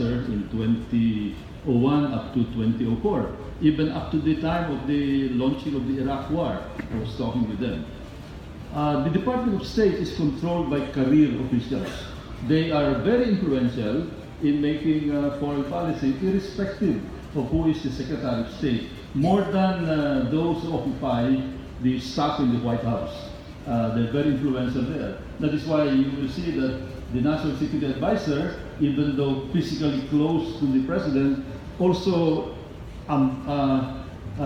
advisor in 2001 up to 2004, even up to the time of the launching of the Iraq War. I was talking with them. The Department of State is controlled by career officials. They are very influential in making foreign policy, irrespective of who is the Secretary of State, more than those who occupy the staff in the White House. They're very influential there. That is why you will see that the National Security Advisor, even though physically close to the President, also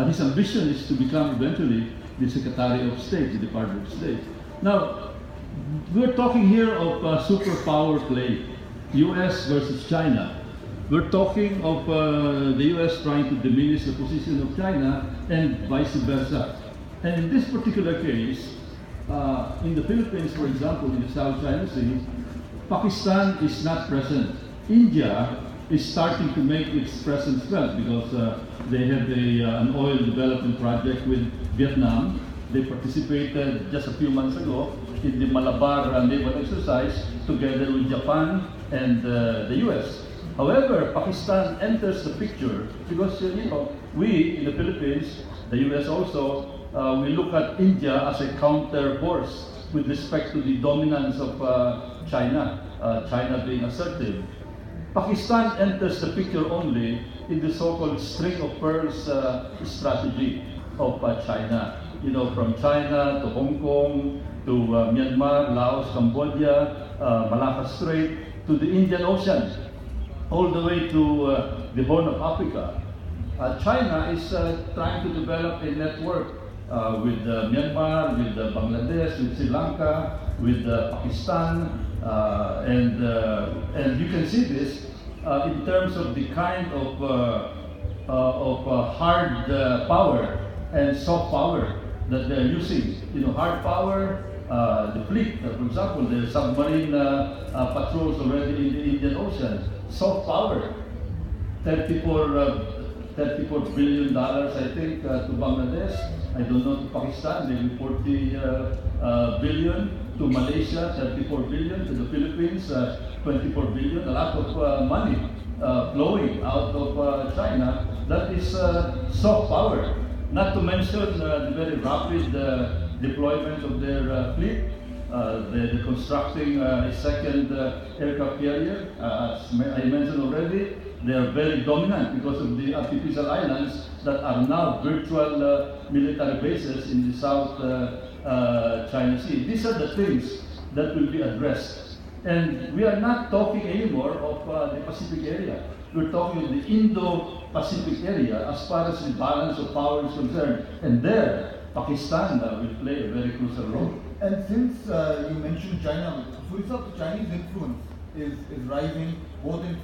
his ambition is to become eventually the Secretary of State, the Department of State. Now, we're talking here of superpower play, US versus China. We're talking of the US trying to diminish the position of China and vice versa. And in this particular case, in the Philippines, for example, in the South China Sea, Pakistan is not present. India is starting to make its presence felt because they have an oil development project with Vietnam. They participated just a few months ago in the Malabar naval exercise together with Japan and the US. However, Pakistan enters the picture because we in the Philippines, the US also, we look at India as a counter force with respect to the dominance of China, China being assertive. Pakistan enters the picture only in the so-called string of pearls strategy of China. From China to Hong Kong, to Myanmar, Laos, Cambodia, Malacca Strait, to the Indian Ocean, all the way to the Horn of Africa. China is trying to develop a network with Myanmar, with Bangladesh, with Sri Lanka, with Pakistan, and you can see this in terms of the kind of hard power and soft power that they're using. Hard power, the fleet, for example, the submarine patrols already in the Indian Ocean. Soft power, $34 billion, I think, to Bangladesh. I don't know, to Pakistan, maybe 40 billion. To Malaysia, 34 billion. To the Philippines, 24 billion. A lot of money flowing out of China. That is soft power. Not to mention the very rapid deployment of their fleet. They're constructing a second aircraft carrier. As I mentioned already, they are very dominant because of the artificial islands that are now virtual military bases in the South China Sea. These are the things that will be addressed. And we are not talking anymore of the Pacific area. We're talking of the Indo-Pacific area as far as the balance of power is concerned. And there, Pakistan will play a very crucial role. And since you mentioned China, full Chinese influence is rising both in